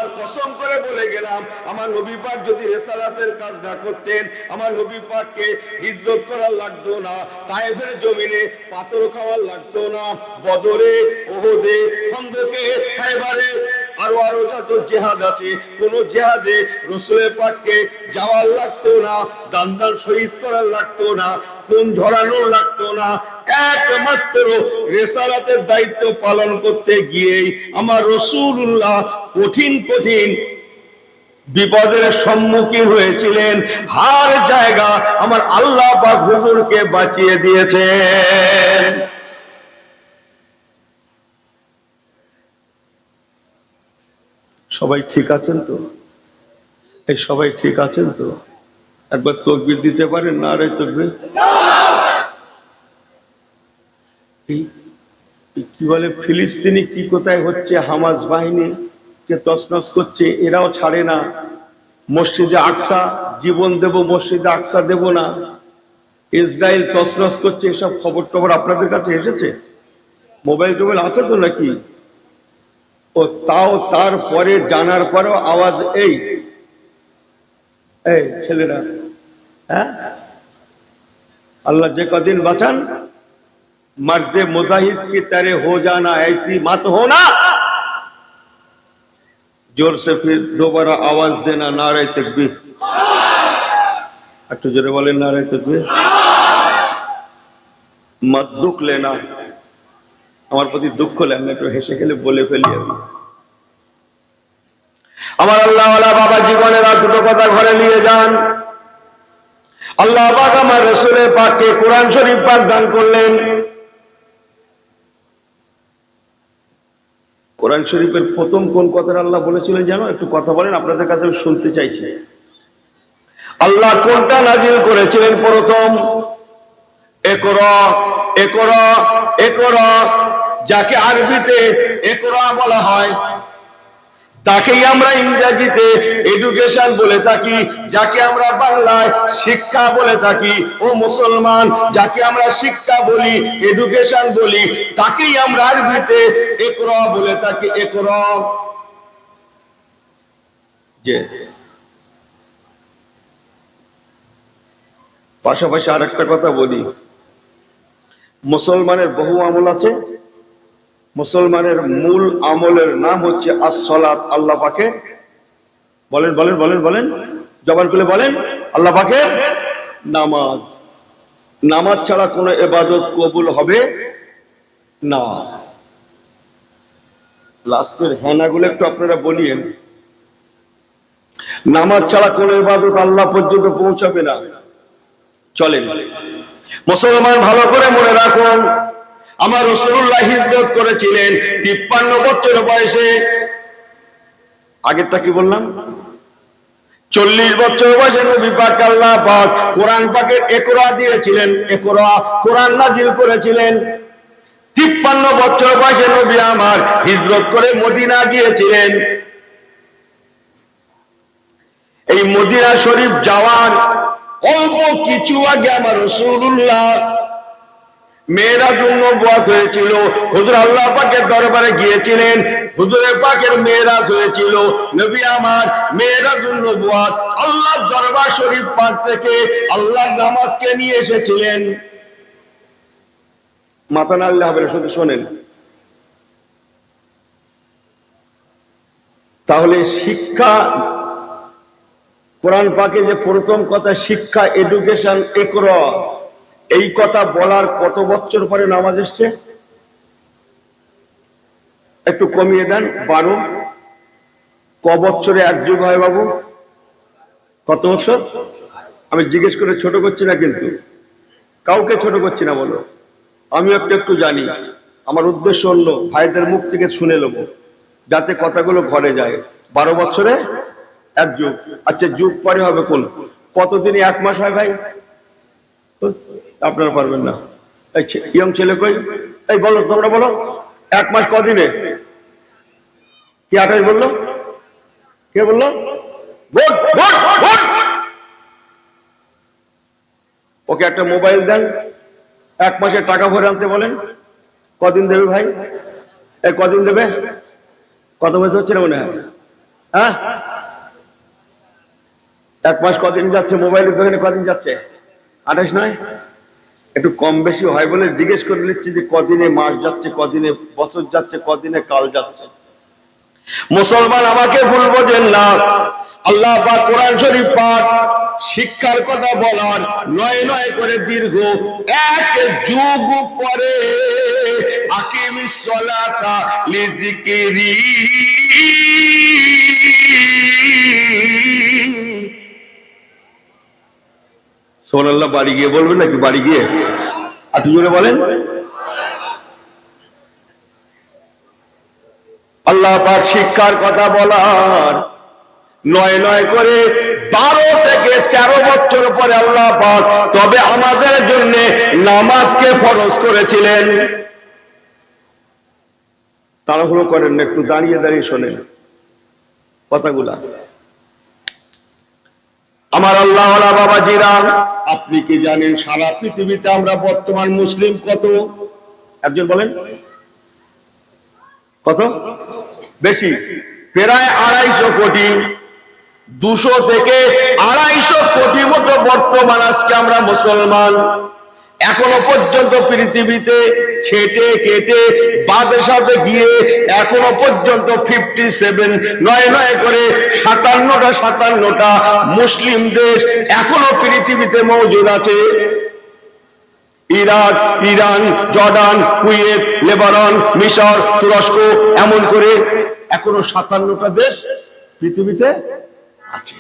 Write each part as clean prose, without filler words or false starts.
আল্লাহর কসম করে বলে গেলাম, আমার নবী পাক যদি রিসালাতের কাজ না করতেন, আমার নবী পাককে হিজরত করার লাগতো না, তায়েফের জমিনে পাথর খাওয়ার লাগতো না, বদরে, ওহদে, খন্দকে, খায়বারে আরো আরো যত জেহাদ আছে, কোন জেহাদে রাসূলের পাককে যাওয়ার লাগতো না, দান শহীদ করার লাগতো না, খুন ঝরানোর লাগতো না। একমাত্র রিসালাতের দায়িত্ব পালন করতে গিয়েই আমার রাসূলুল্লাহ কঠিন কঠিন বিপদের সম্মুখীন হয়েছিলেন। হার জায়গা আমার আল্লাহ পাক হুজুরকে বাঁচিয়ে দিয়েছেন। সবাই ঠিক আছেন তো? এই সবাই ঠিক আছেন তো? একবার তাকবীর দিতে পারেন? নারে তাকবীর। কি বলে ফিলিস্তিনি কি কোথায় হচ্ছে, হামাস বাহিনী কে তছনছ করছে, এরাও ছাড়ে না। মসজিদে আকসা জীবন দেব, মসজিদে আকসা দেব না, ইসরায়েল তছনছ করছে, এসব খবর টবর আপনাদের কাছে এসেছে? মোবাইল টোবাইল আছে তো নাকি? ও তাও তারপরে জানার পরেও আওয়াজ এই এই ছেলেরা, হ্যাঁ আল্লাহ যে কদিন বাঁচান, मर्दे मुजाहिद की तरह हो जाना, ऐसी मत होना। जोर से फिर दोबारा आवाज देना, नारे तकबीर। একটু জোরে বলেন নারে তাকবীর। मत दुख लेना, আমার প্রতি দুঃখ লেন না, একটু হেসে খেলে বলে ফেলি আমি। আমার আল্লাহ ওয়ালা বাবা জীবনের আর দুটো কথা ঘরে নিয়ে যান। আল্লাহ পাক আমার রাসূলের পাককে কোরআন শরীফ পাঠ দান করলেন। কোরআন শরীফের প্রথম কোন কথাটা আল্লাহ বলেছিলেন জানো? একটু কথা বলেন, আপনাদের কাছে আমি শুনতে চাইছি। আল্লাহ কোনটা নাজিল করেছিলেন প্রথম? ইকরা, ইকরা, ইকরা। যাকে আরবিতে ইকরা বলা হয়, তাকেই আমরা ইংরেজিতে এডুকেশন বলে থাকি, যাকে আমরা বাংলায় শিক্ষা বলে থাকি। ও মুসলমান, যাকে আমরা শিক্ষা বলি, এডুকেশন বলি, তাকেই আমরা আরবিতে ইকরা বলে থাকি। ইকরা। যে পাশাপাশি আরেকটা কথা বলি, মুসলমানের বহু আমল আছে। মুসলমানের মূল আমলের নাম হচ্ছে আস-সালাত। আল্লাহ পাকের বলেন বলেন বলেন বলেন, জবান খুলে বলেন, আল্লাহ পাকের নামাজ। নামাজ ছাড়া কোনো ইবাদত কবুল হবে না। লাস্টের হ্যানাগুলো একটু আপনারা বলিয়েন। নামাজ ছাড়া কোনো ইবাদত আল্লাহ পর্যন্ত পৌঁছাবে না। চলেন মুসলমান, ভালো করে মনে রাখুন, আমার রাসূলুল্লাহ হিজরত করেছিলেন 53 বছর বয়সে। আগেরটা কি বললাম? 40 বছর বয়সে নবী পাক আল্লাহ পাক কোরআন পাকের ইকরা দিয়েছিলেন, ইকরা কোরআন নাজিল করেছিলেন। 53 বছর বয়সে নবী আমার হিজরত করে মদিনা গিয়েছিলেন। এই মদিনা শরীফ যাওয়ার অল্প কিছু আগে আমার রাসূলুল্লাহ মেরাজুন নবুয়ত হয়েছিল। হুজুর আল্লাহ পাকের দরবারে গিয়েছিলেন, হুজুরের পাকের মেরাজ হয়েছিল। নবী আমার মেরাজুন নবুয়ত আল্লাহর দরবার শরীফ পাক থেকে আল্লাহর নামাজকে নিয়ে এসেছিলেন। মাথা নাড়লে হবে না, শুধু শোনেন। তাহলে শিক্ষা, কোরআন পাকে যে প্রথম কথা শিক্ষা, এডুকেশন, ইকরা, এই কথা বলার কত বছর পরে নামাজ এসছে? একটু কমিয়ে দেন, 12। ক বছরে এক যুগ হয় বাবু? কত বছর? আমি জিজ্ঞেস করে ছোট করছি না, কিন্তু কাউকে ছোট করছি না, বলো। আমি একটু একটু জানি, আমার উদ্দেশ্য অন্য, ভাইদের মুখ থেকে শুনে নেব যাতে কথাগুলো ঘরে যায়। 12 বছরে এক যুগ। আচ্ছা, যুগ পরে হবে কোন? কতদিনে এক মাস হয় ভাই? আপনারা পারবেন না। এই ইয়ং ছেলে কই? এই বলো, তোমরা বলো, এক মাস কদিনে? কি 28 বললো? কে বললো? ওকে একটা মোবাইল দেন, এক মাসের টাকা ভরে আনতে বলেন। কদিন দেবে ভাই? এই কদিন দেবে? কত বছর হচ্ছে না মনে হয়? হ্যাঁ, 1 মাস কদিন যাচ্ছে? মোবাইলের দোকানে কদিন যাচ্ছে? 28 নয়? একটু কম বেশি হয় বলে জিজ্ঞেস করে নিচ্ছি যে কদিনে মাস যাচ্ছে, কদিনে বছর যাচ্ছে, কদিনে কাল যাচ্ছে। মুসলমান আমাকে ভুল বোঝেন না। আল্লাহ পাক কোরআন শরীফ পাক শিক্ষার কথা বলার নয় নয় করে দীর্ঘ 1 যুগ পরে আকিমিস সালাতা লিযিকরি, সুবহানাল্লাহ বাড়ি গিয়ে বলবেন নাকি? বাড়ি গিয়ে একটু জোরে বলেন। আল্লাহ পাক শিক্ষার কথা বলার নয় নয় করে 12 থেকে 13 বছর পরে আল্লাহ পাক তবে আমাদের জন্য নামাজকে ফরজ করেছিলেন। তাড়াহুড়ো করেন না, একটু দাঁড়িয়ে দাঁড়িয়ে শোনেন কথাগুলা। আমার আল্লাহওয়ালা বাবাজিরা, আপনি কি জানেন সারা পৃথিবীতে আমরা বর্তমান মুসলিম কত? একজন বলেন কত? বেশি, প্রায় 250 কোটি। 200 থেকে 250 কোটি মতো বর্তমান আজকে আমরা মুসলমান। এখনো পর্যন্ত পৃথিবীতে ছেটে কেটে বাদে সাথে গিয়ে এখনো পর্যন্ত 57 নয় নয় করে 57টা মুসলিম দেশ এখনো পৃথিবীতে মৌজুদ আছে। Iraq, Iran, Jordan, Kuwait, Lebanon, মিশর, তুরস্ক, এমন করে এখনো 57টা দেশ পৃথিবীতে আছে।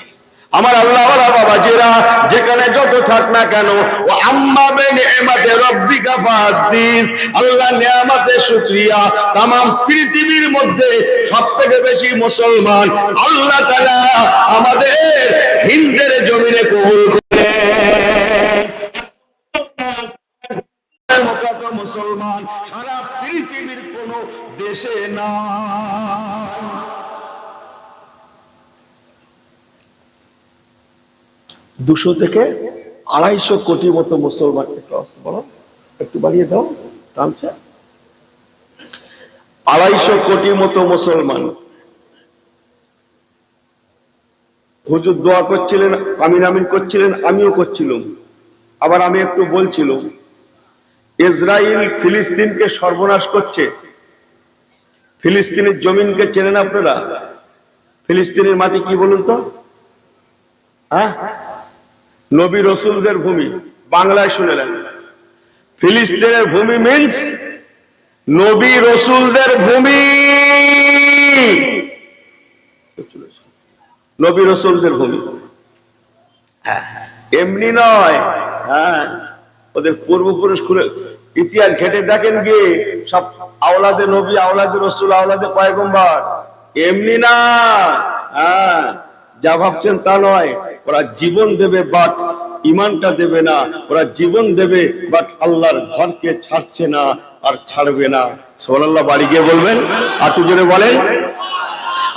আমার আল্লাহওয়ালা বাবাজিরা, যেখানে যত থাক না কেন, ও আম্মা বিনিআমাতি রাব্বিকা ফাহাদ্দিস, আল্লাহ নিয়ামতের শুকরিয়া। तमाम পৃথিবীর মধ্যে সবথেকে বেশি মুসলমান আল্লাহ তাআলা আমাদের হিন্দের জমিনে কবুল করেন। মুসলমান সারা পৃথিবীর কোন দেশে না। 200 থেকে 250 কোটি মতো মুসলমান। একটু বাড়িয়ে দাও, টানছে। 250 কোটি মতো মুসলমান। হুজুর দোয়া করছিলেন, আমিন আমিন করছিলেন, আমিও করছিলাম। আবার আমি একটু বলছিলাম, ইসরায়েল ফিলিস্তিনকে সর্বনাশ করছে। ফিলিস্তিনের জমিনকে চেনেন আপনারা? ফিলিস্তিনের মাটি কি বলুন তো? হ্যাঁ, নবী রসুলদের ভূমি। বাংলায় শুনে নেন, ফিলিস্তিনের ভূমি মিন্স নবী রসুলদের ভূমি। নবী রসুলদের ভূমি, এমনি নয়। হ্যাঁ, ওদের পূর্বপুরুষ খুলে ইতিহাস ঘেটে দেখেন গিয়ে, সব আওলাদে নবী, আওলাদে রসুল, আওলাদে পয়গম্বর, এমনি না। হ্যাঁ, যা ভাবছেন তা নয়। ওরা জীবন দেবে বাট ইমানটা দেবে না। ওরা জীবন দেবে বাট আল্লাহর ঘরকে ছাড়ছে না আর ছাড়বে না। সুবহানাল্লাহ বাড়ি গিয়ে বলবেন, আর একটু জোরে বলেন।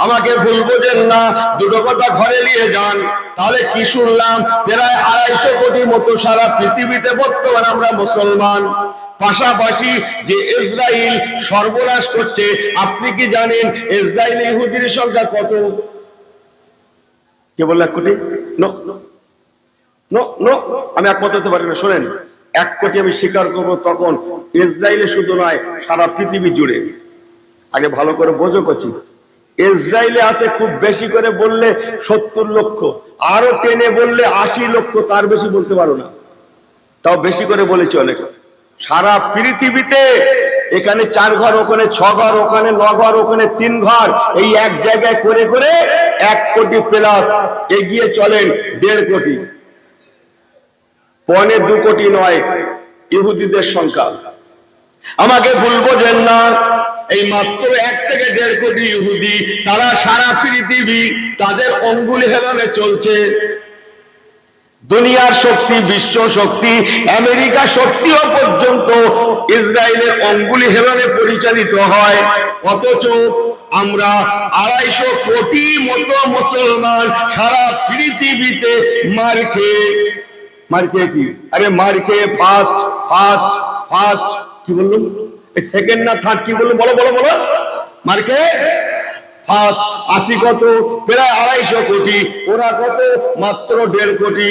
আমাকে ভুল বোঝেন না, দুটো কথা ঘরে নিয়ে যান। তাহলে কি শুনলাম? প্রায় 250 কোটি মতো সারা পৃথিবীতে বর্তমান আমরা মুসলমান। পাশাপাশি যে ইসরায়েল সর্বনাশ করছে, আপনি কি জানেন ইসরায়েল ইহুদির সংখ্যা কত? কে বলল 1 কোটি? নো নো নো, আমি একমত হতে পারি না। শোনেন, 1 কোটি আমি স্বীকার করবো তখন ইসরায়েলে শুধু নয়, সারা পৃথিবী জুড়ে। আগে ভালো করে বোঝো করছি, ইসরায়েলে আছে খুব বেশি করে বললে 70 লক্ষ, আরো টেনে বললে 80 লক্ষ, তার বেশি বলতে পারো না। তাও বেশি করে বলেছি অনেক। সারা পৃথিবীতে এখানে 4 ঘর, ওখানে 6 ঘর, ওখানে 9 ঘর, ওখানে 3 ঘর, এই এক জায়গায় করে করে 1 কোটি প্লাস এগিয়ে চলেন 1.5 কোটি। 1.25 কোটি নয় ইহুদিদের সংখ্যা। আমাকে ভুল বোঝেন না, এই মাত্র 1 থেকে 1.5 কোটি ইহুদি, তারা সারা পৃথিবী তাদের অঙ্গুলি হেলনে চলছে। দুনিয়ার শক্তি, বিশ্ব শক্তি, আমেরিকা শক্তিও পর্যন্ত ইসরায়েলের অঙ্গুলি হেলনে পরিচালিত হয়। অথচ আমরা 250 কোটি মতো মুসলমান সারা পৃথিবীতে মার খেয়ে কি, আরে মার খেয়ে ফার্স্ট ফার্স্ট ফার্স্ট কি বললাম? সেকেন্ড না থার্ড কি বললাম? বলো বলো বলো। মার খেয়ে ফার্স্ট 80 কত, প্রায় 250 কোটি, ওরা কত মাত্র 1.5 কোটি।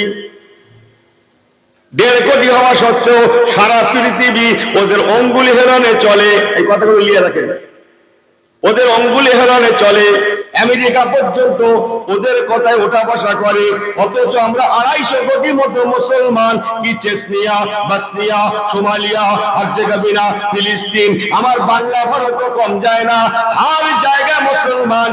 1.5 কোটি হওয়া সত্ত্বেও সারা পৃথিবী ওদের অঙ্গুলি হেলনে চলে। এই কথাগুলো লিয়ে রাখেন, ওদের অঙ্গুলি হেলনে চলে। আমেরিকা পর্যন্ত ওদের কথায় ওঠা বসা করে, অথচ আমরা 250 কোটি মতো মুসলমান, কি চেচনিয়া, বসনিয়া, সোমালিয়া, হার্জেগোভিনা, ফিলিস্তিন, আমার বাংলা ভারত কম যায় না, हर জায়গায় মুসলমান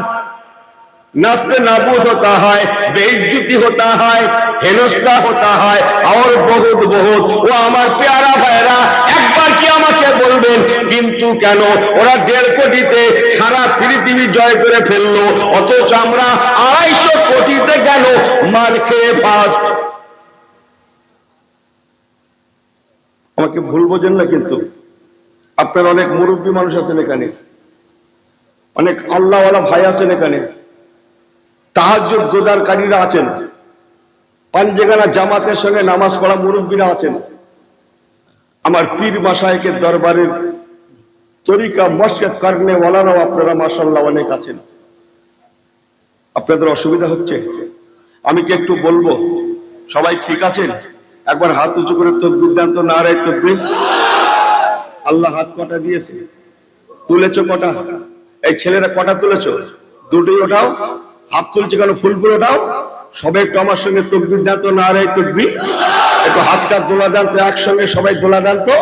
नास्ते नाबूद होता है, बेइज्जती होता है, हेनस्था होता है और बहुत बहुत। वो আমার প্যারা ভাইরা একবার কি আমাকে বলবেন, কিন্তু কেন ওরা 1.5 কোটিতে সারা পৃথিবী জয় করে ফেললো, অথচ আমরা 250 কোটিতে কেন মার খেয়ে ফার্স্ট? আমাকে ভুল বোঝেন না, কিন্তু আপনার অনেক মুরব্বী মানুষ আছেন এখানে, অনেক আল্লাহওয়ালা ভাই আছেন এখানে, তাহাজ্জুদ গোজারকারীরা আছেন, পাঞ্জেগানা জামাতের সঙ্গে নামাজ পড়া মুরব্বীরা আছেন, আমার পীর মাশায়েখের দরবারের তরিকা মশক করনে ওয়ালারাও আপনারা মাশাআল্লাহ অনেক আছেন। আপনাদের অসুবিধা হচ্ছে? আমি কি একটু বলবো? সবাই ঠিক আছেন? একবার হাত উঁচু করে তাকবীর দেন তো, নারে তাকবীর। আল্লাহ হাত কটা দিয়েছে? তুলেছো কটা? এই ছেলেরা কটা তুলেছো? দুটোই ওঠাও। হাত তুলছে কেন? ফুলগুলো ওঠাও। সবাই একটু আমার সঙ্গে তাকবীর দেন তো, নারে তাকবীর। একটু হাতটা দোলা দেন তো, একসঙ্গে সবাই দোলা দেন তো,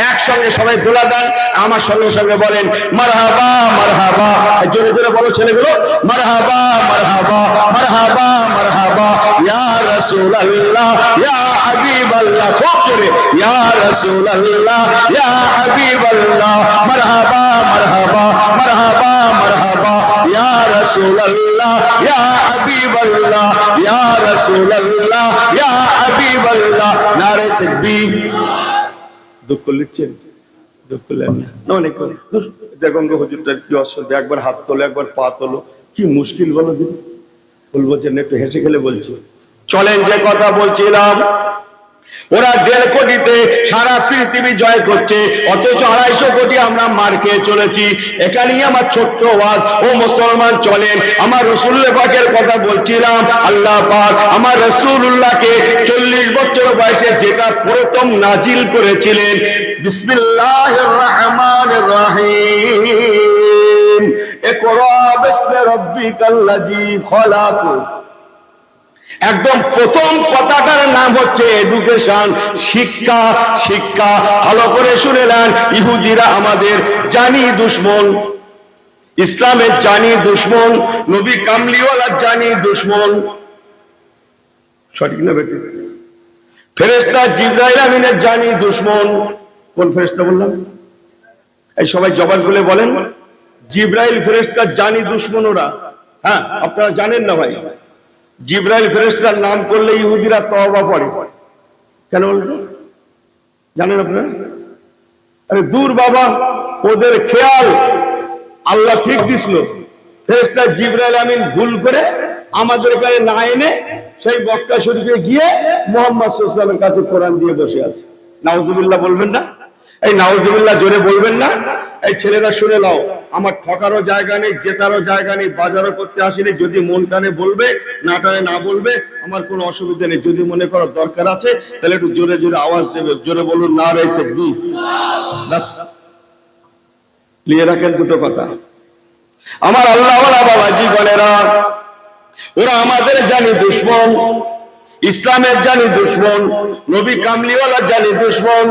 একসঙ্গে সবাই দোলা দেন। আমার সঙ্গে সঙ্গে বলেন মারহাবা মারহাবা, জোরে জোরে বলো ছেলেগুলো, মারহাবা মারহাবা মারহাবা মারহাবা, ইয়া রাসূলুল্লাহ ইয়া হাবিবাল্লাহ, খুব জোরে, ইয়া রাসূলুল্লাহ ইয়া হাবিবাল্লাহ, মারহাবা মারহাবা মারহাবা মারহাবা, ইয়া রাসূলুল্লাহ ইয়া হাবিবাল্লাহ, ইয়া রাসূলুল্লাহ ইয়া হাবিবাল্লাহ, নারে তাকবীর। দুঃখ লিখছেন? দুঃখ লেন না, অনেক দেখুন হুজুরটার কি অসুবিধা, একবার হাত তোলো একবার পা তোলো, কি মুশকিল বলো দিন। বলবো যে একটু হেসে খেলে বলছি। চলেন যে কথা বলছিলাম, ওরা 1.5 কোটিতে সারা পৃথিবী জয় করছে, অথচ 250 কোটি আমরা মার খেয়ে চলেছি। এখানেই আমার ছোট্ট ওয়াজ, ও মুসলমান চলেন, আমার রাসূলুল্লাহ পাকের কথা বলছিলাম। আল্লাহ পাক আমার রাসূলুল্লাহকে 40 বছর বয়সে যেটা প্রথম নাজিল করেছিলেন, বিসমিল্লাহির রহমানির রহিম, ইকরা বিসমি রাব্বিকাল্লাযী খলাক। একদম প্রথম কথাটার নাম হচ্ছে এডুকেশন, শিক্ষা। শিক্ষা ভালো করে শুনে নেন, ইহুদিরা আমাদের জানি দুশ্মন, ইসলামের জানি দুশ্মন, নবী কামলিওয়ালার জানি দুশ্মন, সঠিক না বেটি? ফেরেশতা জিবরাইল আমিনের জানি দুশ্মন। কোন ফেরেশতা বললাম? এই সবাই জবান খুলে বলেন, জিবরাইল ফেরেশতার জানি দুশ্মন ওরা। হ্যাঁ, আপনারা জানেন না ভাই? জিবরাইল ফেরেশতার নাম করলে ইহুদিরা তওবা পড়ে। কেন বলতো জানেন আপনারা? আরে দূর বাবা, ওদের খেয়াল আল্লাহ ঠিক দিছিল, ফেরেশতা জিবরাইল আমিন ভুল করে আমাদের এখানে না এনে সেই মক্কা শরীফে গিয়ে মুহাম্মদ সাল্লাল্লাহু আলাইহি ওয়াসাল্লামের কাছে কোরআন দিয়ে বসে আছে। নাউজুবিল্লাহ বলবেন না? এই নাউজুবিল্লাহ জোরে বলবেন না? এই ছেলেরা শুনে নাও, আমার ঠকারও জায়গা নেই, জেতারও জায়গা নেই, বাজারও করতে আসিনি। যদি মন টানে বলবে, না টানে না বলবে, আমার কোনো অসুবিধা নেই। যদি মনে করার দরকার আছে তাহলে একটু জোরে জোরে আওয়াজ দেবে, জোরে বলুন নারে তাকবীর। বাস, ক্লিয়ার রাখেন দুটো কথা। আমার আল্লাহওয়ালা বাবা জীবনেরা, ওরা আমাদের জানি দুশ্মন, ইসলামের জানি দুশ্মন, নবী কামলিওয়ালা জানি দুশ্মন,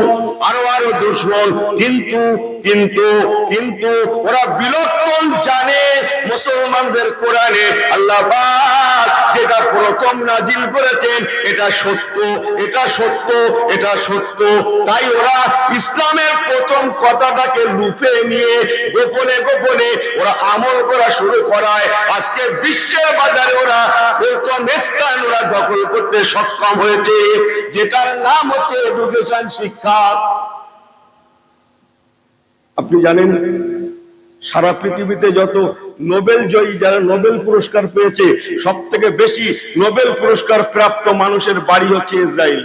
আরো দুশ্মন। কিন্তু কিন্তু কিন্তু ওরা বিলক্ষণ জানে মুসলমানদের কোরআনে আল্লাহ পাক যেটা প্রথম নাজিল করেছেন এটা সত্য, এটা সত্য, এটা সত্য। তাই ওরা ইসলামের প্রথম কথাটাকে লুপে নিয়ে গোপনে গোপনে ওরা আমল করা শুরু করায়। আজকে বিশ্বের বাজারে ওরা প্রথম স্থান ওরা দখল করতে সক্ষম হয়েছে, যেটার নাম হচ্ছে এডুকেশন, শিক্ষা। আপনি জানেন সারা পৃথিবীতে যত নোবেল জয়ী, যারা নোবেল পুরস্কার পেয়েছে, সব থেকে বেশি নোবেল পুরস্কার প্রাপ্ত মানুষের বাড়ি হচ্ছে ইসরায়েল।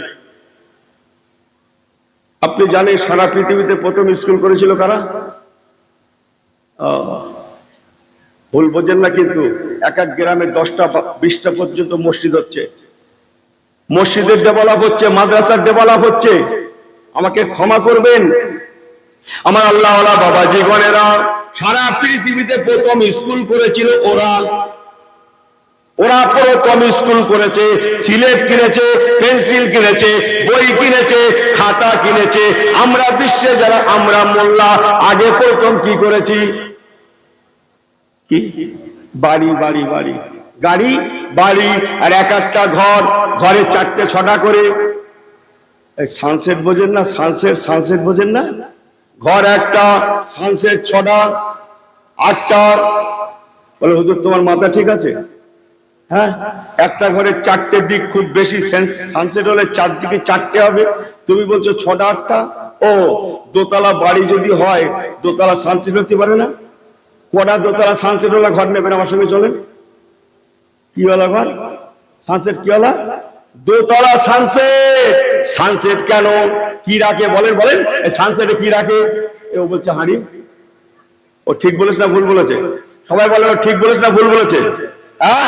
আপনি জানেন সারা পৃথিবীতে প্রথম স্কুল করেছিল কারা? ভুল বোঝেন না কিন্তু, এক এক গ্রামে 10টা 20টা পর্যন্ত মসজিদ হচ্ছে, মসজিদের ডেভেলপ হচ্ছে, মাদ্রাসার ডেভেলপ হচ্ছে। আমাকে ক্ষমা করবেন আমার আল্লাহওয়ালা বাবা জীবনেরা, সারা পৃথিবীতে প্রথম স্কুল করেছিল ওরা। ওরা প্রথম স্কুল করেছে, সিলেট কিনেছে, পেন্সিল কিনেছে, বই কিনেছে, খাতা কিনেছে। আমরা বিশ্বে যারা আমরা মোল্লা আগে প্রথম কি করেছি? কি? বাড়ি বাড়ি বাড়ি, গাড়ি বাড়ি, আর এক একটা ঘর, ঘরে 4টে 6টা করে। সানসেট বোঝেন না? সানসেট, সানসেট বোঝেন না? ঘর একটা, সানসেট 6টা 8টা। বলে হুজুর তোমার মাথা ঠিক আছে? হ্যাঁ, একটা ঘরে 4টে দিক, খুব বেশি সানসেট হলে 4 দিকে 4টে হবে, তুমি বলছো 6টা 8টা। ও, দোতলা বাড়ি যদি হয়, দোতলা সানসেট হতে পারে না? কটা দোতলা সানসেট ওলা ঘর নেবেন আমার সঙ্গে চলেন? কি ওলা ঘর? সানসেট কি ওলা? দোতলা সানসেট। সানসেট কেন? কি রাখে বলেন বলেন? এই সানসেটে কি রাখে? ও বলছে হাঁড়ি। ও ঠিক বলেছে না ভুল বলেছে? সবাই বলে ও ঠিক বলেছে না ভুল বলেছে? হ্যাঁ,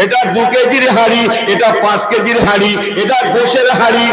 এটা 2 কেজির হাঁড়ি, এটা 5 কেজির হাঁড়ি, এটা গোশের হাঁড়ি,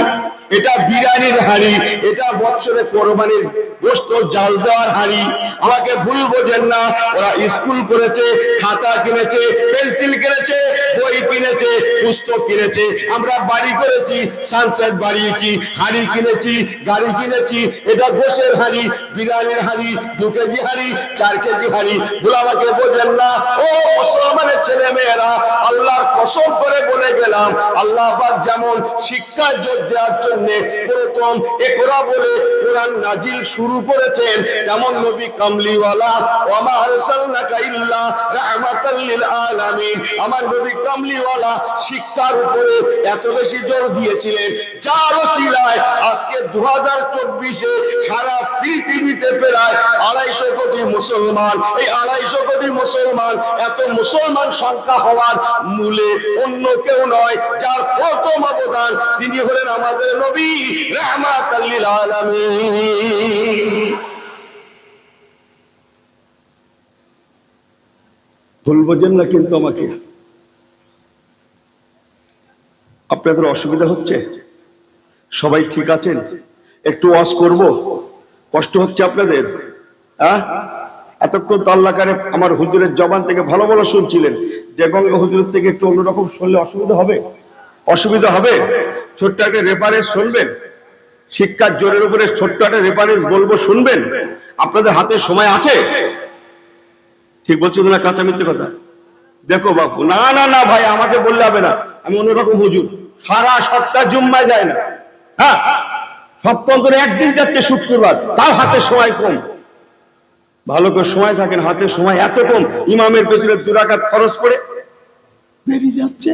এটা বিরিয়ানির হাঁড়ি, এটা বছরে কোরবানির গোশত জাল দেওয়ার হাঁড়ি। আমাকে ভুল বোঝেন না, ওরা স্কুল করেছে, খাতা কিনেছে, পেন্সিল কিনেছে, বই কিনেছে, পুস্তক কিনেছে। আমরা বাড়ি করেছি, সানসেট বাড়িয়েছি, হাঁড়ি কিনেছি, গাড়ি কিনেছি। এটা গোশের হাঁড়ি, বিরিয়ানির হাঁড়ি, 2 কেজি হাঁড়ি, 4 কেজি হাঁড়ি। বলে আমাকে বোঝেন না ও মুসলমানের ছেলে মেয়েরা, আল্লাহর কসম করে বলে গেলাম, আল্লাহ পাক যেমন শিক্ষার জোর দেওয়ার জন্য প্রথম ইকরা বলে কোরআন নাজিল শুরু করেছেন, তেমন নবী কামলিওয়ালা ওয়া মা আরসালনাকা ইল্লা রাহমাতাল লিল আলামিন, আমার নবী কামলিওয়ালা শিক্ষার উপরে এত বেশি জোর দিয়েছিলেন, যার ওসিলায় আজকে 2024-এ সারা পৃথিবীতে প্রায় 250 কোটি মুসলমান। এই 250 কোটি মুসলমান, এত মুসলমান সংখ্যা হওয়ার মূলে অন্য কেউ নয়, যার প্রথম অবদান তিনি হলেন আমাদের নবী রাহমাতাল লিল আলামিন। ভুল বোঝেন না কিন্তু আমাকে। আপনাদের অসুবিধা হচ্ছে? সবাই ঠিক আছেন? একটু ওয়াজ করব? কষ্ট হচ্ছে আপনাদের? হ্যাঁ, এতক্ষণ তো আল্লাহকারে আমার হুজুরের জবান থেকে ভালো ভালো শুনছিলেন, যে গঙ্গা হুজুরের থেকে একটু অন্যরকম শুনলে অসুবিধা হবে? অসুবিধা হবে? ছোট্ট একটা রেফারেন্স শুনবেন? শিক্ষার জোরের উপরে ছোট্ট একটা রেফারেন্স বলবো, শুনবেন? আপনাদের হাতে সময় আছে? ঠিক বলছি না কাঁচা মিথ্যে কথা? দেখো বাবু, না না না ভাই, আমাকে বললে হবে না, আমি অন্যরকম হুজুর। সারা সপ্তাহ জুম্মায় যায় না, হ্যাঁ, সপ্তাহে একদিন যাচ্ছে শুক্রবার, তাও হাতে সময় কম। ভালো করে সময় থাকেন, হাতে সময় এত কম, ইমামের পেছনে 2 রাকাত খরচ করে বেরিয়ে যাচ্ছে,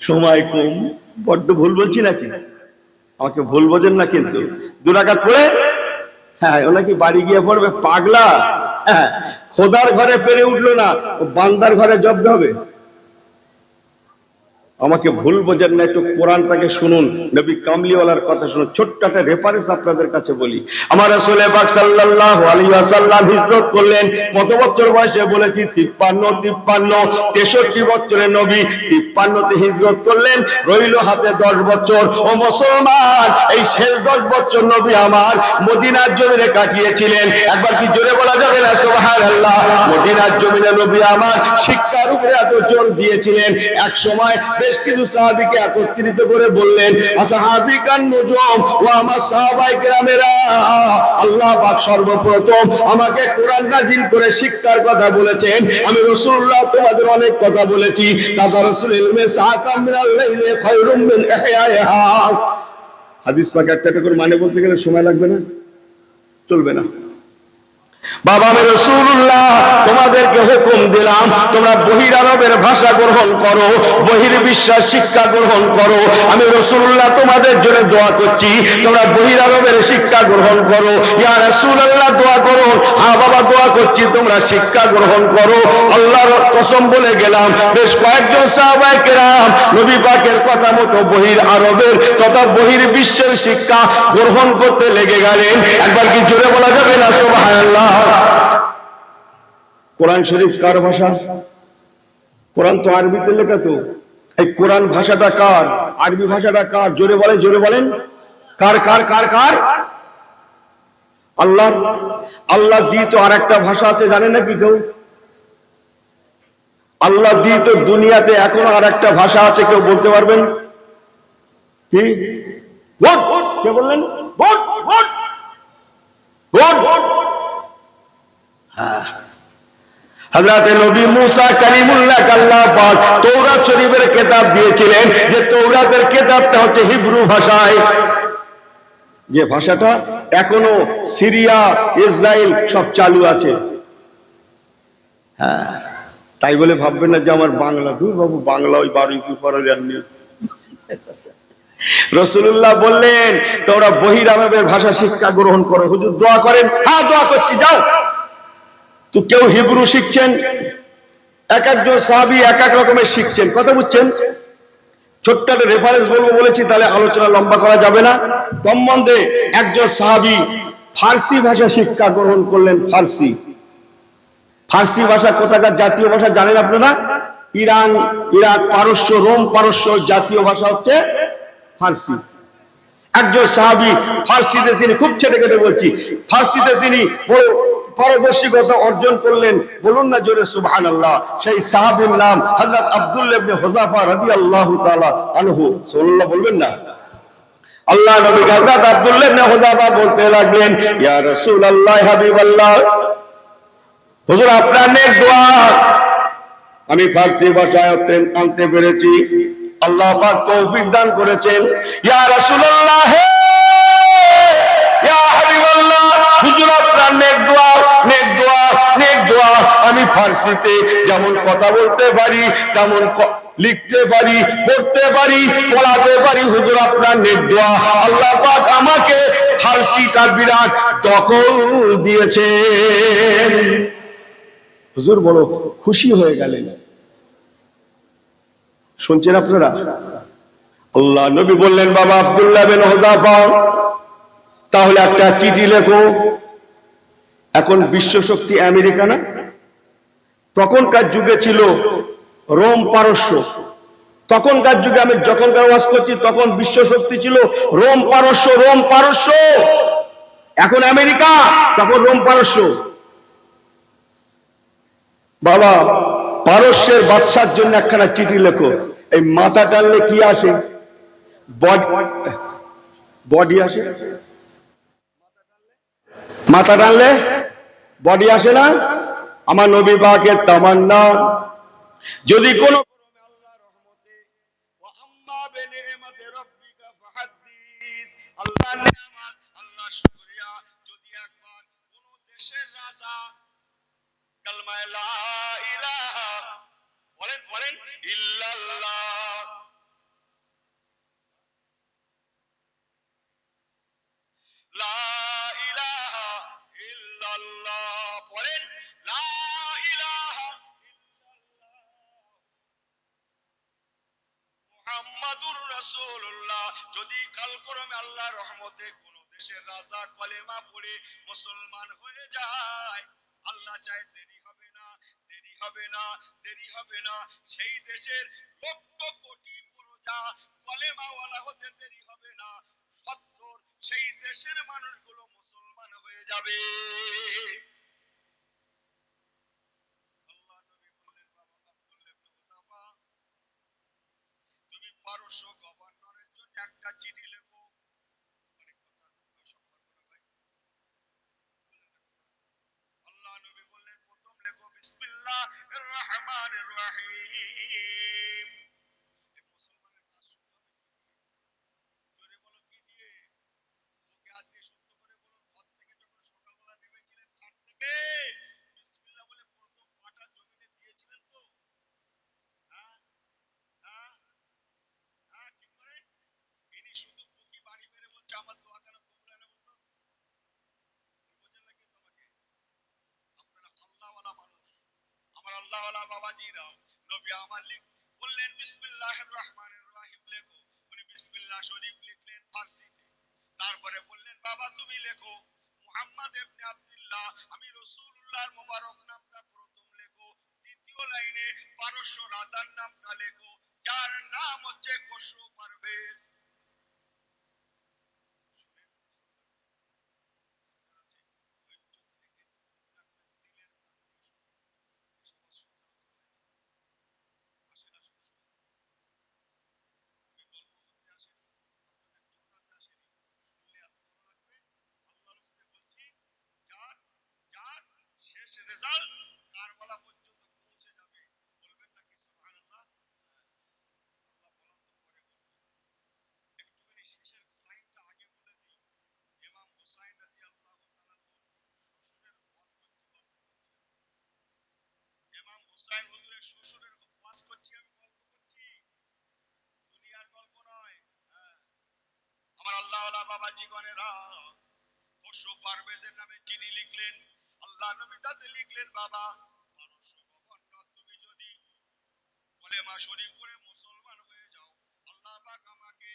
সময় কম। বড্ড ভুল বলছি নাকি? আমাকে ভুল বোঝেন না কিন্তু। 2 রাকাত পড়ে, হ্যাঁ, ও নাকি বাড়ি গিয়ে পড়বে, পাগলা। হ্যাঁ, খোদার ঘরে পেরে উঠলো না, ও বান্দার ঘরে জব্দ হবে। আমাকে ভুল বোঝেন না, একটু কোরআনটাকে শুনুন, নবী কামলিওয়ালার কথা শুনুন। ছোট্ট একটা রেফারেন্স আপনাদের কাছে বলি। আমার রাসূল পাক সাল্লাল্লাহু আলাইহি ওয়াসাল্লাম হিজরত করলেন কত বছর বয়সে? বলেছি 53 63 বছরে নবী 53তে হিজরত করলেন, রইল হাতে 10 বছর। ও মুসলমান, এই শেষ 10 বছর নবী আমার মদিনার জমিনে কাটিয়েছিলেন। একবার কি জোরে বলা যাবে না সুবহানাল্লাহ? মদিনার জমিনে নবী আমার শিক্ষার উপরে এত জোর দিয়েছিলেন, এক সময় বেশ কিছু সাহাবীকে একত্রিত করে বললেন, আসহাবিকান নুজুম, ও আমার সাহাবায়ে কেরামেরা, আল্লাহ পাক সর্বপ্রথম আমাকে কোরআন নাযিল করে শিক্ষার কথা বলেছেন। আমি রাসূলুল্লাহ তোমাদের অনেক কথা বলেছি, তাদারুসুল ইলমি সাআতাম মিনাল লাইলি খায়রুম মিন ইহয়াইহা। হাদিস পাক একটা করে মানে বলতে গেলে সময় লাগবে না? চলবে না। বাবা, আমি রাসূলুল্লাহ তোমাদেরকে হুকুম দিলাম, তোমরা বহিরারবের ভাষা গ্রহণ করো, বহির্বিশ্বাস শিক্ষা গ্রহণ করো। আমি রাসূলুল্লাহ তোমাদের জন্য দোয়া করছি, তোমরা বহিরারবের শিক্ষা গ্রহণ করো। ইয়া রাসূলুল্লাহ দোয়া করো। হ্যাঁ বাবা, দোয়া করছি, তোমরা শিক্ষা গ্রহণ করো। আল্লাহর কসম বলে গেলাম, বেশ কয়েকজন সাহাবায়ে কেরাম নবী পাকের কথা মতো বহির আরবের তথা বহির্বিশ্বের শিক্ষা গ্রহণ করতে লেগে গেলেন। একবার কি জোরে বলা যাবে না সুবহানাল্লাহ? কোরআন শরীফ কার ভাষা? কোরআন তো আরবিতে লেখা। তো এই কোরআন ভাষাটা কার? আরবি ভাষাটা কার? জোরে বলেন, জোরে বলেন। কার কার কার কার? আল্লাহ। আল্লাহ দিয়ে তো আর একটা ভাষা আছে, জানেন নাকি কেউ? আল্লাহ দিয়ে তো দুনিয়াতে এখনো আর একটা ভাষা আছে, কেউ বলতে পারবেন কি? ভোট। কে বললেন? Vote vote vote. হ্যাঁ, হযরত নবী মুসা কালিমুল্লাহ আল্লাহ পাক তাওরাত শরীফের কিতাব দিয়েছিলেন, যে তাওরাতের কিতাবটা হচ্ছে হিব্রু ভাষায়, যে ভাষাটা এখনো সিরিয়া, ইসরায়েল সব চালু আছে। হ্যাঁ, তাই বলে ভাববেন না যে আমার বাংলা, দূর বাবু, বাংলা ওই 12 পরে জানি। রাসূলুল্লাহ বললেন তোমরা বহিরারবের ভাষা শিক্ষা গ্রহণ করো। হুজুর দোয়া করেন, হ্যাঁ দোয়া করছি, যাও। তো কেউ হিব্রু শিখছেন, এক একজন সাহাবী এক এক রকমের শিখছেন, কথা বুঝছেন? ছোট্ট একটা রেফারেন্স বলবো বলেছি, তাহলে আলোচনা লম্বা করা যাবে না। সম্বন্ধে একজন সাহাবী ফার্সি ভাষা শিক্ষা গ্রহণ করলেন। ফার্সি, ফার্সি ভাষা কোথাকার জাতীয় ভাষা জানেন আপনারা? ইরান, ইরাক, পারস্য, রোম পারস্য জাতীয় ভাষা হচ্ছে ফার্সি। একজন সাহাবী ফার্সিতে তিনি, খুব ছেটে কেটে বলছি, ফার্সিতে তিনি বড় পারদর্শিকতা অর্জন করলেন। বলুন না জোরে সুবহানাল্লাহ। সেই সাহাবীর নাম হযরত আব্দুল্লাহ ইবনে হুযাফা রাদিয়াল্লাহু তাআলা আনহু। সুবহানাল্লাহ বলবেন না? আল্লাহ নবী হযরত আব্দুল্লাহ ইবনে হুযাফা বলতে লাগলেন, ইয়া রাসূলুল্লাহ, হাবিবাল্লাহ, হুজুর আপনার নেক দোয়া আমি ফার্সি ভাষায় আনতে পেরেছি, আল্লাহ পাক তৌফিক দান করেছেন। ইয়া রাসূলুল্লাহ, ইয়া হাবিবাল্লাহ, হুজুর আপনার নেক দোয়া, নেক দোয়া, নেক দোয়া। আমি ফার্সিতে যেমন কথা বলতে পারি, তেমন লিখতে পারি, পড়তে পারি, পড়াতে পারি। হুজুর আপনার নেক দোয়া, আল্লাহ পাক আমাকে ফার্সিটা বিরাট দখল দিয়েছেন। হুজুর বড় খুশি হয়ে গেলেন। শুনছেন আপনারা? আল্লাহ নবী বললেন, বাবা আব্দুল্লাহ বিন হুযাফা, তাহলে একটা চিঠি লেখো। এখন বিশ্ব শক্তি আমেরিকা না, তখনকার যুগে ছিল রোম পারস্য। তখনকার যুগে আমি যখন ওয়াজ করছি, তখন বিশ্ব শক্তি ছিল রোম পারস্য, রোম পারস্য। এখন আমেরিকা, তখন রোম পারস্য। বাবা, পারস্যের বাদশার জন্য একখানা চিঠি লেখো। এই মাথা টানলে কি আসে? বডি আসে। মাথা টানলে বডি আসে না? আমার নবী পাকের তামান্না, যদি কোন আল্লাহ শুকরিয়া, যদি একবার কোন দেশের রাজা কালমায়ে লা ইলাহা বলেন, বলেন ইল্লাল্লাহ, লা ইলাহা ইল্লাল্লাহ, বলেন লা ইলাহা ইল্লাল্লাহ মুহাম্মাদুর রাসূলুল্লাহ, যদি কালক্রমে আল্লাহর রহমতে কোন দেশের রাজা কলেমা পড়ে মুসলমান হয়ে যায়, আল্লাহ চায় দেরি হবে না, দেরি হবে না, দেরি হবে না। সেই দেশের লক্ষ কোটি প্রজা কলেমাওয়ালা হতে দেরি হবে না, সত্তর সেই দেশের মানুষগুলো মুসলমান হয়ে যাবে। আল্লাহ নবী বললেন, বাবা আব্দুল্লাহ ইবনে হুযাফা, তুমি পারস্য গভর্নরের জন্য একটা চিঠি লেখো। অনেক কথা সব পারবো না ভাই, আল্লাহ নবী বললেন, প্রথম লেখো বিসমিল্লাহির রহমানির রহিম। এই মুসলমানের কাজ শুরু হবে কি দিয়ে? জোরে বলো, কি দিয়ে? বুকে হাত দিয়ে সত্য করে বলুন, ঘর থেকে যখন সকালবেলা নেমেছিলেন, ঘাট থেকে বিসমিল্লাহ বলে প্রথম পাটা জমিনে দিয়েছিলেন তো? হ্যাঁ, হ্যাঁ, হ্যাঁ, ঠিক করে। ইনি শুধু বুকি বাড়ি মেরে বলছে আমার দোয়া কেন কবুল হয় না বলতো? বোঝেন নাকি তোমাকে? আপনারা আল্লাহওয়ালা মানুষ, আমার আল্লাহওয়ালা বাবাজিরাও, নবী আমার বললেন বিসমিল্লাহির রহমানির রহিম লেখো। উনি বিসমিল্লাহ শরীফ লিখলেন ফার্সিতে। তারপরে বললেন, বাবা তুমি লেখো মুহাম্মদ ইবনে আব্দুল্লাহ। আমি রাসূলুল্লাহর মোবারক নামটা প্রথম রাজার নামটা লেখো, যার নাম হচ্ছে খসরু পারভেজ। শেষ রেজাল্ট কারবালা পর্যন্ত পৌঁছে যাবে, বলবেন নাকি সুবহানাল্লাহ? আল্লাহ বলার তো পরে বলবো, একটুখানি শেষের লাইনটা আগে বলে দিই। ইমাম হুসাইন রাদিয়াল্লাহু তাআলা শ্বশুরের ওয়াজ করছি, গল্প করছি। ইমাম হুসাইন হুজুরের শ্বশুরের ওয়াজ করছি, আমি গল্প করছি, দুনিয়ার গল্প নয়। হ্যাঁ, আমার আল্লাহওয়ালা বাবা জীবনেরা খসরু পারভেজের নামে চিঠি লিখলেন। আল্লাহ নবী তাতে লিখলেন, বাবা পারস্য গভর্নর, তুমি যদি কলেমা শরীফ করে মুসলমান হয়ে যাও, আল্লাহ পাক আমাকে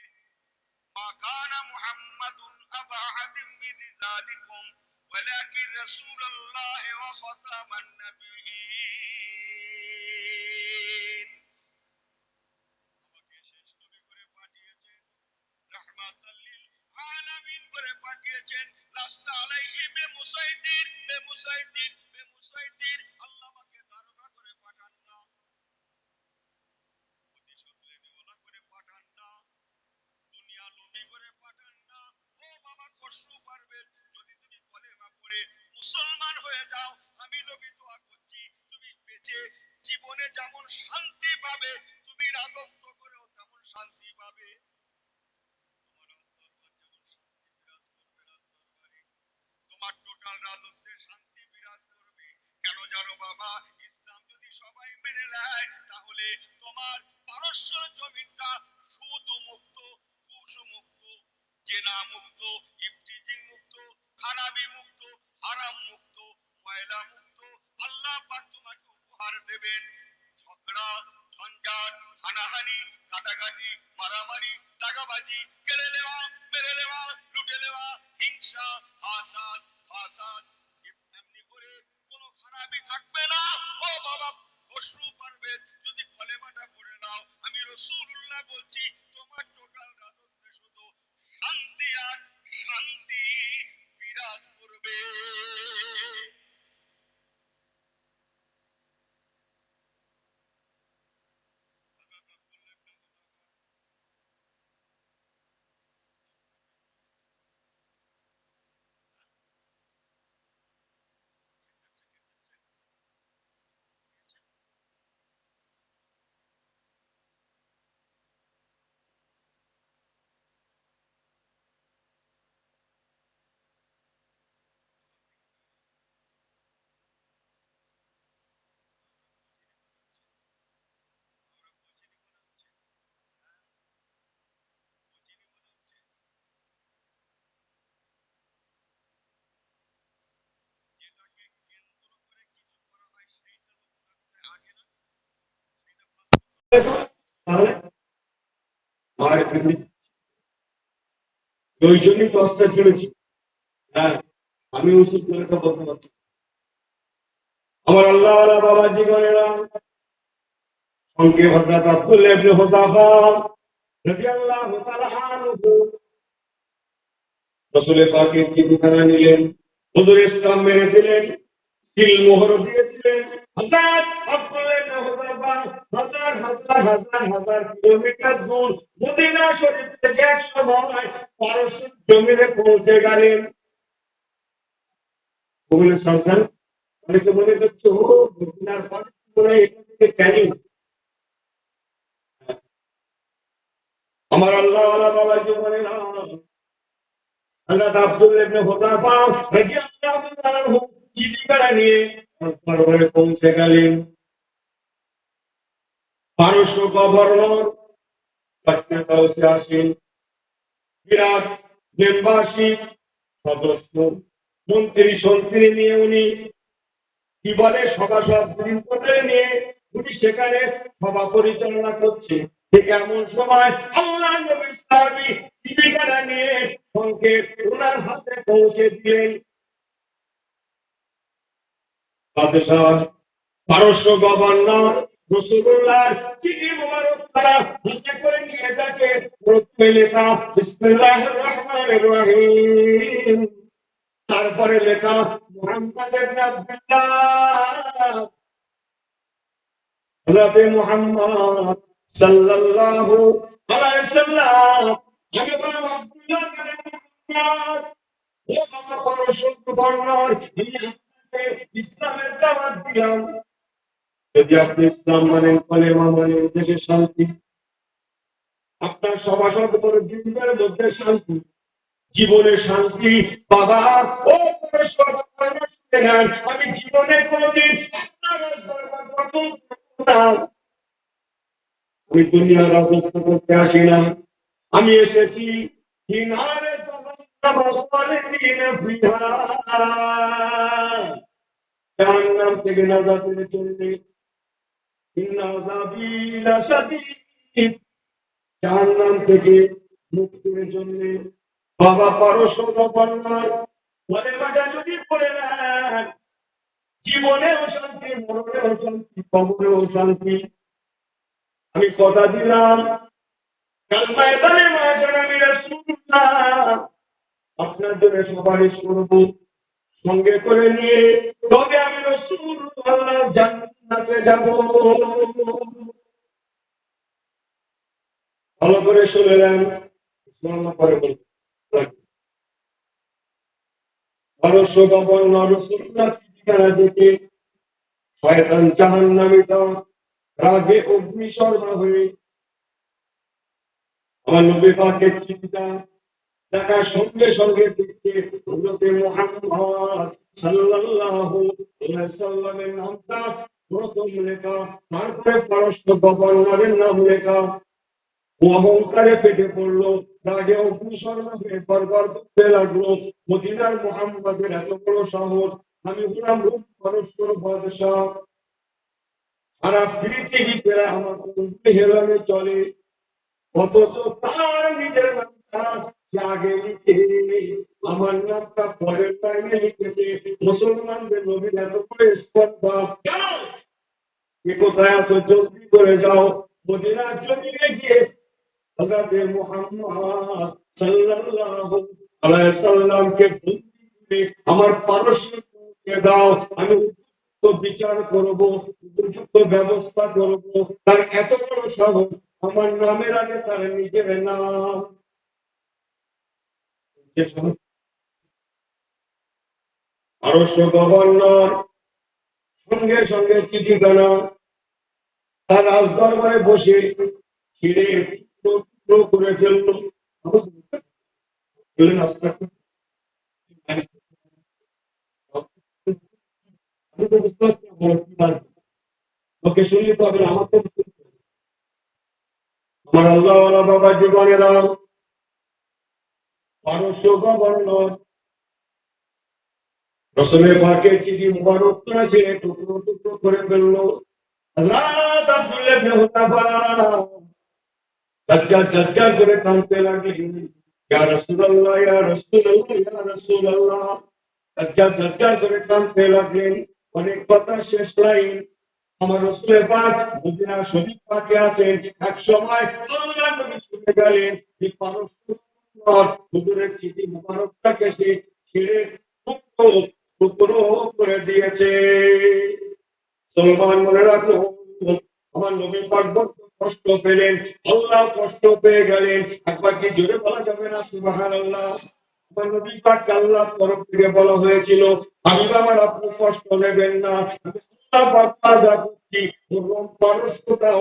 মা কানা মুহাম্মাদুন আবা আহাদিম মিন রিজালিকুম ওয়ালাকিন রাসূলুল্লাহ ওয়া খাতামান নাবিয়্যিন, আমাকে শেষ নবী করে পাঠিয়েছেন, রাহমাতাল লিল আলামিন করে পাঠিয়েছেন। লাস্তা আলাইহি বিমুসাইতির বিমুসাইতির বিমুসাইতির, আল্লাহ আমাকে দারোগা করে পাঠান না, প্রতিশোধ লেনেওয়ালা করে পাঠান না, দুনিয়া লোভী করে পাঠান না। ও বাবা খসরু পারভেজ, যদি তুমি কলেমা পড়ে মুসলমান হয়ে যাও, আমি নবী দোয়া করছি তুমি বেঁচে জীবনে যেমন শান্তি পাবে, তুমি রাজত্ব করেও তেমন শান্তি পাবে। তোমার রাজদরবার যেমন শান্তি বিরাজ করবে, রাজদরবারে তোমার টোটাল রাজত্বের শান্তি বিরাজ করবে। কেন জানো বাবা, ইসলাম যদি সবাই মেনে নেয়, তাহলে তোমার পারস্য জমিনটা সুদ মুক্ত, ঘুষ মুক্ত, জেনা মুক্ত, ইফতিজিং মুক্ত, খারাপি মুক্ত, হারাম মুক্ত, ময়লা মুক্ত। আল্লাহ পাক তোমাকে উপহার দেবেন। ঝগড়া, ঝঞ্ঝাট, হানাহানি, কাটাকাটি, মারামারি, দাগাবাজি, কেড়ে নেওয়া, মেরে নেওয়া, লুটে নেওয়া, হিংসা, হাসাদ, ফাসাদ, এমনি করে কোনো খারাপই থাকবে না। ও বাবা খসরু পারভেজ, যদি কলেমাটা পড়ে নাও, আমি রাসূলুল্লাহ বলছি, তোমার টোটাল রাজত্বে শুধু শান্তি আর শান্তি বিরাজ করবে। যেটাকে কেন্দ্র করে কিছু করা হয়, সেইটা লোক রাখতে আগে না, সেটা তাহলে ওই জন্যই টসটা খেলেছি। হ্যাঁ, আমি ওষুধ করে তো বলতে পারছি। আমার আল্লাহ বাবা জীবনেরা সঙ্গে হযরত আব্দুল্লাহ ইবনে হুযাফা রাদিয়াল্লাহু তাআলা আনহু রাসূল পাকের চিঠিখানা নিলেন, হুজুর ইসলাম মেনে দিলেন, সিল মোহর দিয়েছিলেন। হযরত আব্দুল্লাহ ইবনে হুযাফা হাজার হাজার হাজার হাজার কিলোমিটার দূর মদিনা শরীফ থেকে এক সময় পারস্য জমিনে পৌঁছে গেলেন। ওগুলো সাবধান, অনেকে মনে করছে ও মদিনার পারস্য বলে এটা থেকে ক্যানিং। আমার আল্লাহ বাবা জীবনেরা হযরত আব্দুল্লাহ ইবনে হুযাফা রাদিয়াল্লাহু তাআলা আনহু চিঠিখানা নিয়ে দরবারে পৌঁছে গেলেন। পারস্য গভর্নর তাকে আসেন, বিরাট মেম্বারশিপ সদস্য, মন্ত্রী সন্ত্রী নিয়ে উনি কি বলে সভাসদ নিয়ে উনি সেখানে সভা পরিচালনা করছে। ঠিক এমন সময় আল্লাহ নবী সাহাবী জীবিকাটা নিয়ে সংকেত ওনার হাতে পৌঁছে দিলেন। বাদশাহ পারস্য গভর্নর রাসূলুল্লাহ চিঠি মোবারক তারা হাতে করে নিয়ে থাকে, প্রথমে লেখা বিসমিল্লাহির রহমানির রহিম, তারপরে লেখা মুহাম্মদ ইবনে আব্দুল্লাহ, হযরত মুহাম্মদ সাল্লাল্লাহু আলাইহি সাল্লাম। আমি বললাম আব্দুল্লাহ কেন মুহাম্মদ? ও বাবা পরশুদ্ধ বর্ণয়, আমি আপনাকে ইসলামের দাওয়াত দিলাম, যদি আপনি ইসলাম মানেন, কলেমা মানেন, দেশে শান্তি, আপনার সভাসদ করে দিনের মধ্যে শান্তি, জীবনে শান্তি। বাবা ও পরস্পর আমি জীবনে কোনোদিন আপনার দরবার গঠন করব না। আমি দুনিয়ার রাজত্ব করতে আসি না, আমি এসেছি কিনারে জাহান্নাম থেকে নাজাতের জন্য। জাহান্নাম থেকে মুক্তির জন্য। বাবা পারস্য বন্যার কলেমাটা যদি পড়ে নেন, জীবনেও শান্তি, মরণেও শান্তি, কবরেও শান্তি। আমি কথা দিলাম কাল ময়দানে মাশারে আমি রাসূলুল্লাহ আপনার জন্য সুপারিশ করব, সঙ্গে করে নিয়ে তবে আমি রাসূলুল্লাহ জান্নাতে যাব। ভালো করে শুনলেন, ইসলাম পরে বলবো। পারস্য গভর্নর রাসূলুল্লাহ ঠিকানা থেকে শয়তান জাহান্নামীটা রাগে অগ্নিশর্মা হয়ে আমার নবী পাকের চিঠিটা দেখার সঙ্গে সঙ্গে দেখতে হযরত মুহাম্মদ সাল্লাল্লাহু আলাইহি ওয়াসাল্লামের নামটা প্রথম লেখা, তারপরে পারস্য গভর্নরের নাম লেখা। অহংকারে পেটে পড়লো, রাগে অগ্নিশর্মা হয়ে বারবার করতে লাগলো, মদিনার মুহাম্মদের এত বড় সাহস, আমি হলাম রূপ পরস্পর বাদশাহ, সারা পৃথিবীতে আমার হেরানো চলে, অথচ তার নিজের নামটা আগে লিখে আমার নামটা পরের লাইনে লিখেছে। মুসলমানদের নবীর এত করে স্পর্ধা, কোথায় এত জলদি করে যাও, মদিনার জমিনে গিয়ে হযরত মুহাম্মদ সাল্লাল্লাহু আলাইহি ওয়াসাল্লামকে বন্দী করে আমার পারস্যকে দাও, আমি উপযুক্ত বিচার করব, উপযুক্ত ব্যবস্থা করব। তার এত বড় সাহস, আমার নামের আগে তার নিজের নাম। পারস্য গভর্নর সঙ্গে সঙ্গে চিঠিখানা তার রাজদরবারে বসে ছিঁড়ে টুকরো করে ফেললো। ওকে শুনলে তো হবে, আমাকে আমার আল্লাহওয়ালা বাবা জীবনেরা পারস্য গভর্নর রসুলের পাকের চিঠি মুবারক আছে টুকরো টুকরো করে ফেললো। হযরত আব্দুল্লাহ ইবনে হুযাফা ঝরঝর করে কাঁদতে লাগলেন, ইয়া রাসূলুল্লাহ, ইয়া রাসূলুল্লাহ, ইয়া রাসূলুল্লাহ, ঝরঝর করে কাঁদতে লাগলেন। অনেক কথা শেষ লাইন, আমার রাসূলের পাক মদিনা শরীফ পাকে আছেন। এক সময় আল্লাহ নবী শুনে গেলেন যে পারস্য হুজুরের চিঠি মুবারকটাকে সে ছেড়ে টুকরো টুকরো করে দিয়েছে। মুসলমান মনে রাখো, আমার নবী পাক বড় কষ্ট পেলেন, আল্লাহ কষ্ট পেয়ে গেলেন। একবার কি জোরে বলা যাবে না সুবহানাল্লাহ? আমার নবী পাক আল্লাহর তরফ থেকে বলা হয়েছিল, আমি আমার আপনি কষ্ট নেবেন না, আল্লাহ পাক যা করছি পারস্যটাও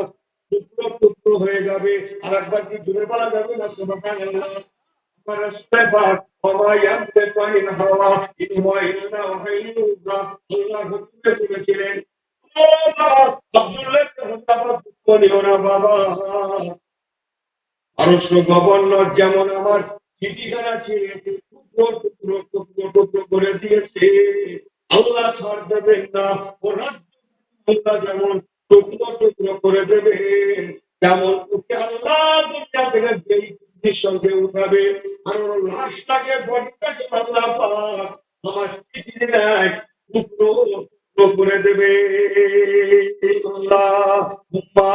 টুকরো টুকরো হয়ে যাবে। আর একবার কি জোরে বলা যাবে না সুবহানাল্লাহ? আমার রাসূলের পাক ওমা ইয়ানতিকু আনিল হাওয়া ইন হুয়া ইল্লা ওয়াহয়ুন ইউহা, আল্লাহ হুকুমে করেছিলেন, ও বাবা আব্দুল্লাহ ইবনে হুযাফা দুঃখ নিও না বাবা, পারস্য গভর্নর যেমন আমার চিঠিখানা ছিঁড়ে টুকরো টুকরো টুকরো টুকরো করে দিয়েছে, আল্লাহ ছাড় দেবেন না। ও রাজ্য যেমন টুকরো টুকরো করে দেবে, তেমন ওকে আল্লাহ দুনিয়া থেকে বেইজ্জতির সঙ্গে উঠাবে। আর ওর লাশটাকে বডিটাকে আল্লাহ পাক আমার চিঠি দেয় টুকরো করে দেবে। আল্লাহুম্মা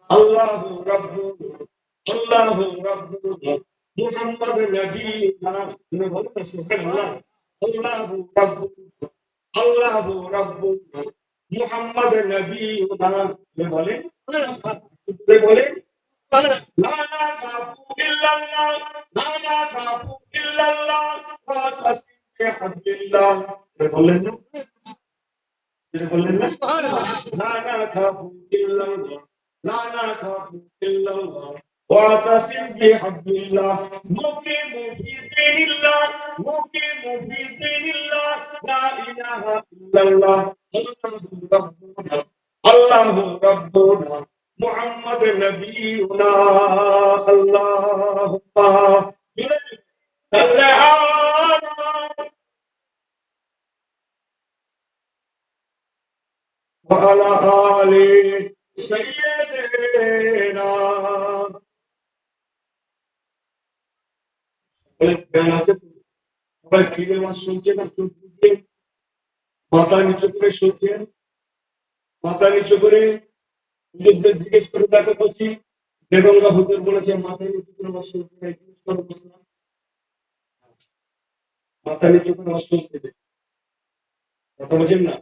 আল্লাহু রাব্বুনা আল্লাহু রাব্বুনা মুহাম্মদ নবীনা বলুন সুবহানাল্লাহ। আল্লাহু রাব্বুনা আল্লাহু রাব্বুনা মুহাম্মদ নবীনা বলেন বলেন লা নাখাফু ইল্লাল্লাহ লা নাখাফু ইল্লাল্লাহ ওয়া তাসবিহু বিহামদিল্লাহ বলেন বললেন না লা নাখাফু ইল্লাল্লাহ লা নাখাফু ইল্লাল্লাহ ওয়া তাসবিহু বিহামদিল্লাহ মুকিমু ফি দীনিল্লাহ মুকিমু ফি দীনিল্লাহ লা ইলাহা ইল্লাল্লাহ আল্লাহু রাব্বুনা আল্লাহু রাব্বুনা মুহাম্মদ নবিয়ুনা আল্লাহুম্মা সাল্লি আলা وعلى آل سيدنا সবাই ফিরে মাস শুনছেন আর চোখ বুঝে মাথা নিচু করে শুনছেন মাথা নিচু করে হুজুরদের জিজ্ঞেস করে দেখো বলছি বেগমরা হুজুর বলেছে মাথা নিচু করে মাস শুনতে জিজ্ঞেস করে বসলাম মাথা নিচু করে মাস শুনতে কথা বলছেন না